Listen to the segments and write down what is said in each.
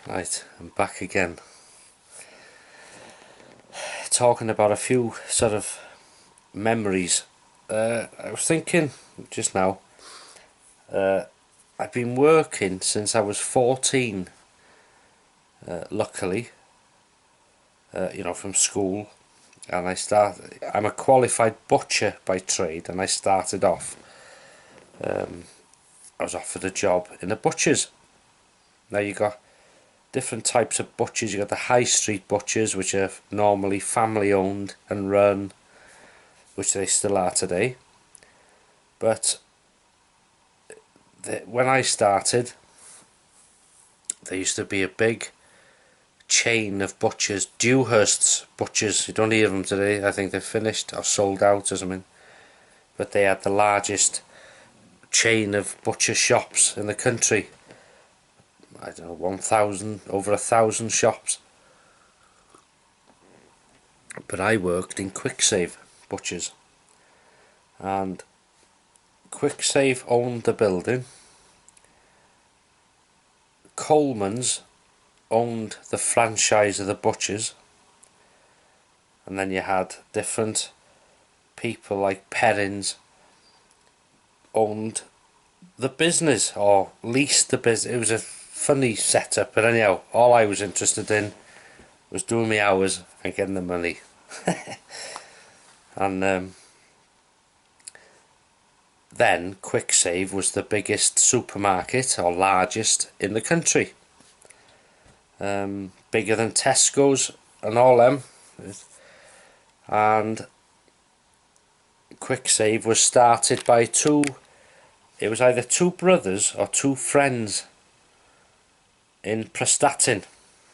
Right, I'm back again. Talking about a few sort of memories. I was thinking just now, I've been working since I was 14, luckily, from school. And I'm a qualified butcher by trade, and I started off, I was offered a job in a butcher's. Now you got different types of butchers. You got the high street butchers, which are normally family owned and run, which they still are today. But when I started, there used to be a big chain of butchers, Dewhurst's butchers. You don't hear them today. I think they're finished or sold out or something. But they had the largest chain of butcher shops in the country. I don't know, 1,000, over 1,000 shops. But I worked in Quicksave Butchers, and Quicksave owned the building. Coleman's owned the franchise of the butchers, and then you had different people like Perrins owned the business or leased the business. It was a funny setup, but anyhow, all I was interested in was doing my hours and getting the money. And then Quicksave was the biggest supermarket, or largest, in the country. Bigger than Tesco's and all them. And Quicksave was started by it was either two brothers or two friends in Prestatyn,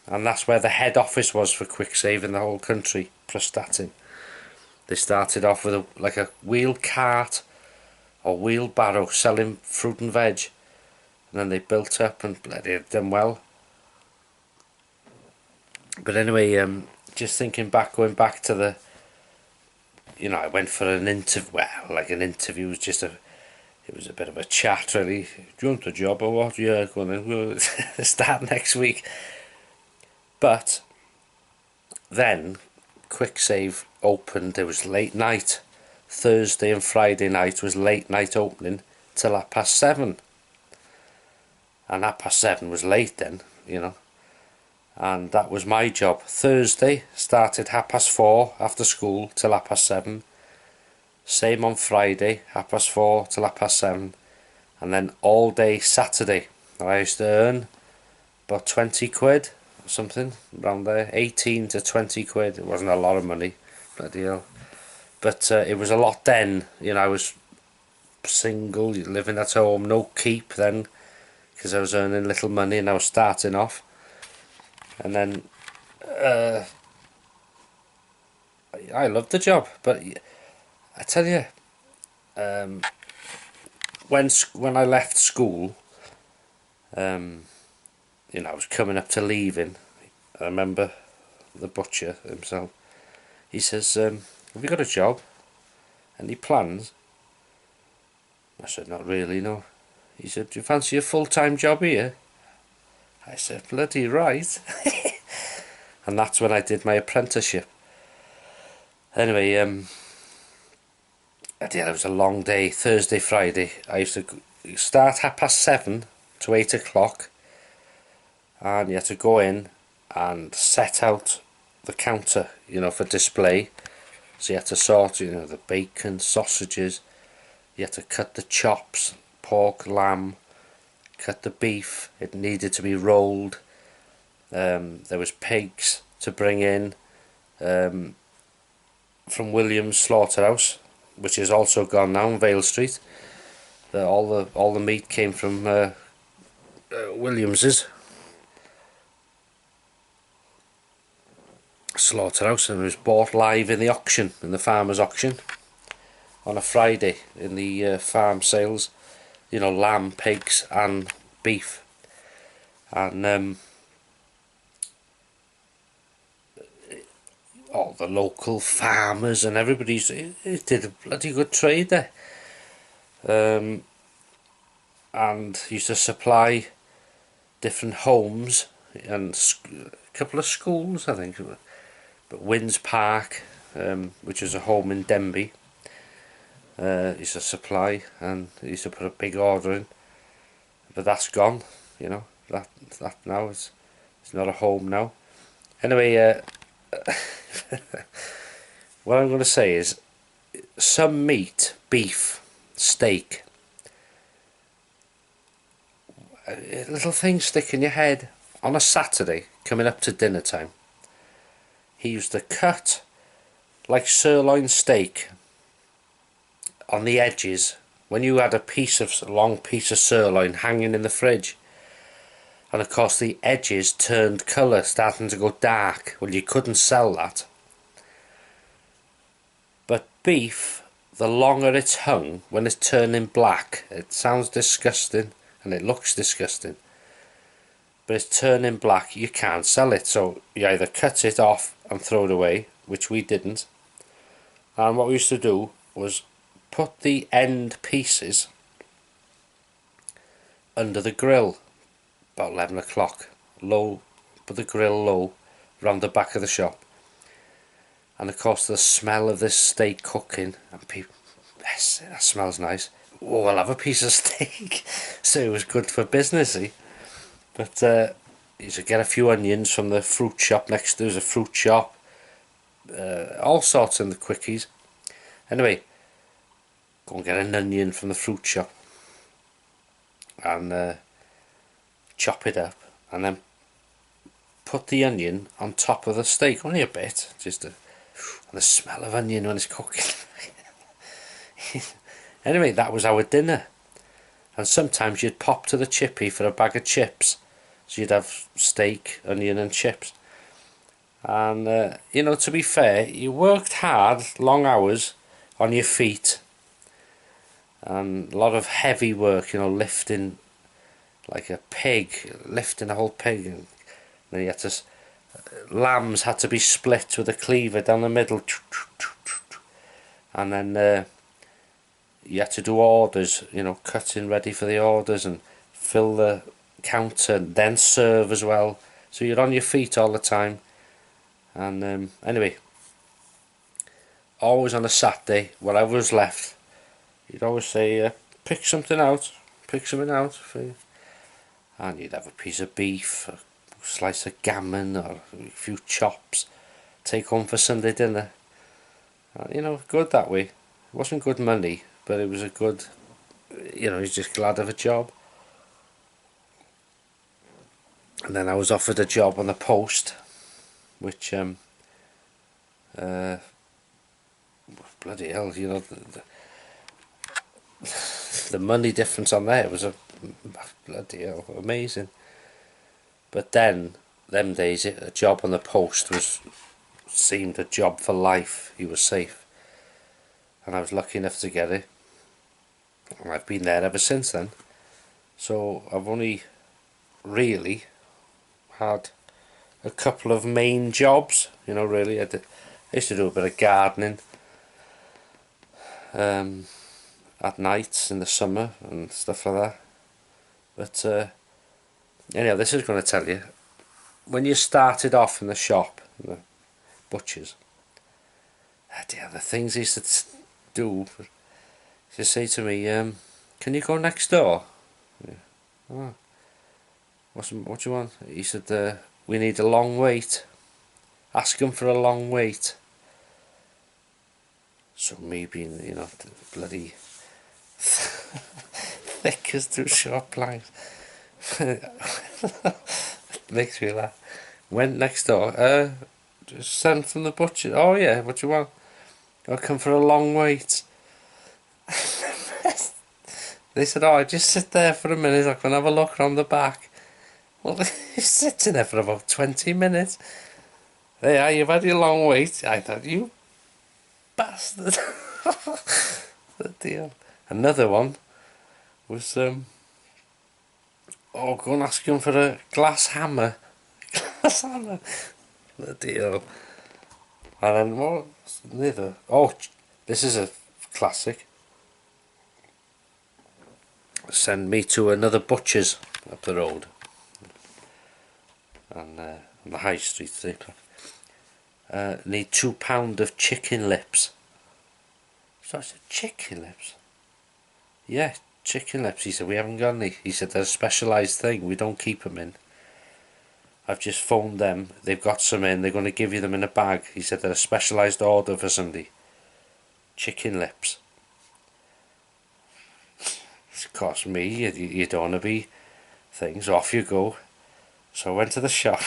and that's where the head office was for Quicksave in the whole country, Prestatyn. They started off with a wheel cart or wheelbarrow selling fruit and veg, and then they built up and bloody had done well. But anyway, just thinking back, going back to I went for an interview. Well, like an interview was it was a bit of a chat, really. Do you want a job or what? Yeah, go on then. We'll start next week. But then Quicksave opened. It was late night. Thursday and Friday night was late night opening till 7:30. And 7:30 was late then, And that was my job. Thursday started 4:30 after school till 7:30. Same on Friday, 4:30 till 7:30. And then all day Saturday. I used to earn about 20 quid or something around there. 18 to 20 quid. It wasn't a lot of money, bloody hell. But it was a lot then. I was single, living at home, no keep then, because I was earning little money and I was starting off. And then I loved the job, but I tell you, when I left school, I was coming up to leaving. I remember the butcher himself. He says, "Have you got a job? Any plans?" I said, "Not really, no." He said, "Do you fancy a full-time job here?" I said, "Bloody right." And that's when I did my apprenticeship. Anyway, it was a long day. Thursday, Friday. I used to start 7:30 to 8 o'clock, and you had to go in and set out the counter, for display. So you had to sort, the bacon, sausages. You had to cut the chops, pork, lamb, cut the beef. It needed to be rolled. There was pigs to bring in from Williams Slaughterhouse, which is also gone now on Vale Street. All the meat came from Williams's Slaughterhouse, and it was bought live in the auction, in the farmers' auction, on a Friday in the farm sales. Lamb, pigs and beef. And all the local farmers and everybody did a bloody good trade there. And used to supply different homes and a couple of schools, I think. But Winds Park, which is a home in Denbigh, used to supply, and they used to put a big order in. But that's gone, you know. That now it's not a home now. Anyway, what I'm going to say is, some meat, beef, steak, a little thing stick in your head on a Saturday coming up to dinner time. He used to cut like sirloin steak on the edges when you had a long piece of sirloin hanging in the fridge, and of course the edges turned colour, starting to go dark. Well, you couldn't sell that. But beef, the longer it's hung, when it's turning black, it sounds disgusting and it looks disgusting, but it's turning black, you can't sell it. So you either cut it off and throw it away, which we didn't, and what we used to do was put the end pieces under the grill about 11 o'clock, low, put the grill low round the back of the shop, and of course the smell of this steak cooking, and people, yes, that smells nice, oh, I'll have a piece of steak. So it was good for business, see? But you should get a few onions from the fruit shop next. There's a fruit shop, all sorts in the quickies. Anyway, go and get an onion from the fruit shop and chop it up, and then put the onion on top of the steak, only a bit, and the smell of onion when it's cooking. Anyway, that was our dinner. And sometimes you'd pop to the chippy for a bag of chips, so you'd have steak, onion and chips. And you know, to be fair, you worked hard, long hours on your feet, and a lot of heavy work, you know, lifting like a pig, lifting a whole pig, and then you had to, lambs had to be split with a cleaver down the middle, and then you had to do orders, you know, cutting ready for the orders and fill the counter, and then serve as well. So you're on your feet all the time. And anyway, always on a Saturday, whatever was left, you'd always say, pick something out for you. And you'd have a piece of beef, a slice of gammon, or a few chops, take home for Sunday dinner. You know, good that way. It wasn't good money, but it was a good, you know, he's just glad of a job. And then I was offered a job on the post, which bloody hell, you know, the money difference on there was a bloody hell amazing. But then them days, a job on the post seemed a job for life. You were safe, and I was lucky enough to get it, and I've been there ever since then. So I've only really had a couple of main jobs, you know. Really, I used to do a bit of gardening at nights in the summer and stuff like that. But anyhow, this is going to tell you, when you started off in the shop, in the butchers, the things he used to do, he used to say to me, can you go next door? Yeah. Oh. What do you want? He said, we need a long wait. Ask him for a long wait. So me being, you know, bloody thick as two sharp planks, makes me laugh. Went next door. Just sent from the butcher. Oh yeah, what do you want? I'll come for a long wait. They said, oh, just sit there for a minute, I can have a look around the back. Well, he's sitting there for about 20 minutes. There you are, you've had your long wait. I thought, you bastard. The deal. Another one was, go and ask him for a glass hammer. Glass hammer. The deal. And then what's the other? Oh, this is a classic. Send me to another butcher's up the road. on the high street today. Need £2 of chicken lips. So I said, chicken lips? Yeah, chicken lips. He said, we haven't got any. He said, they're a specialised thing, we don't keep them in. I've just phoned them, they've got some in, they're going to give you them in a bag. He said, they're a specialised order for somebody. Chicken lips. Of course, me, you don't want to be things, off you go. So I went to the shop.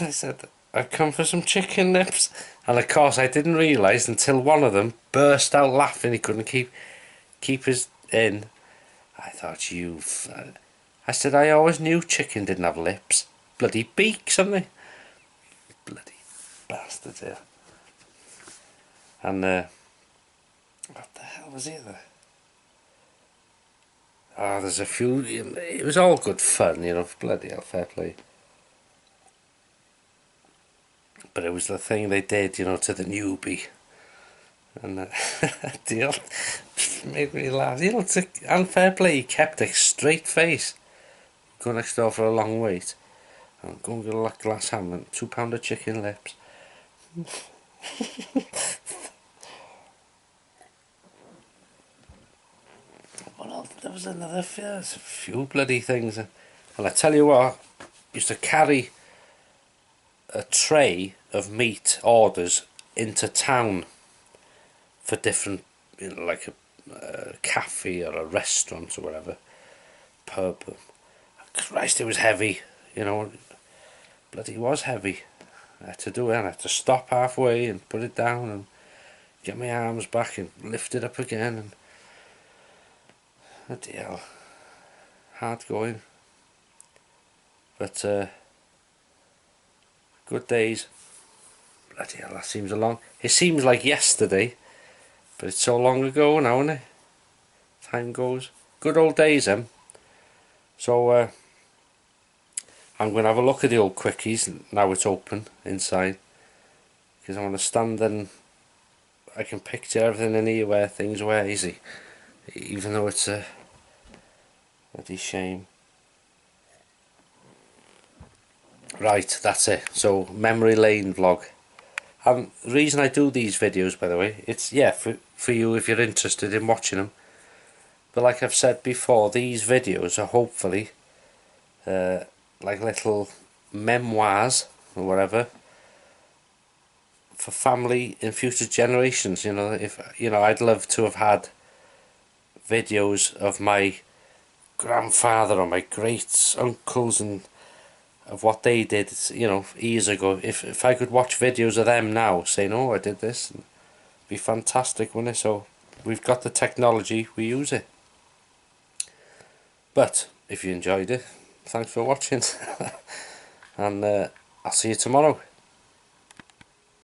I said, I've come for some chicken lips. And of course I didn't realise until one of them burst out laughing. He couldn't keep his in. I thought, I said, I always knew chicken didn't have lips. Bloody beaks, haven't they? Bloody bastards here. And what the hell was it there? Oh, there's a few. It was all good fun, you know. Bloody hell, fair play. But it was the thing they did, you know, to the newbie. And deal made me laugh. You know, and fair play, he kept a straight face. Go next door for a long wait. And go and get a glass ham and £2 of chicken lips. Well, there was another a few bloody things. And I tell you what, used to carry a tray of meat orders into town for different, you know, like a cafe or a restaurant or whatever, pub. Christ, it was heavy, you know, bloody was heavy. I had to do it, and I had to stop halfway and put it down and get my arms back and lift it up again, and bloody hell, hard going. But good days. Bloody hell, that seems it seems like yesterday, but it's so long ago now, isn't it? Time goes. Good old days, them. So I'm going to have a look at the old quickies now it's open inside, because I want to stand and I can picture everything in here where things were easy, even though it's a bloody shame. Right, that's it. So, memory lane vlog. And the reason I do these videos, by the way, it's, yeah, for you if you're interested in watching them. But like I've said before, these videos are hopefully like little memoirs or whatever for family in future generations. You know, if you know, I'd love to have had videos of my grandfather or my great uncles and of what they did, you know, years ago. If I could watch videos of them now saying, oh, I did this, it'd be fantastic, wouldn't it? So we've got the technology, we use it. But if you enjoyed it, thanks for watching. And I'll see you tomorrow.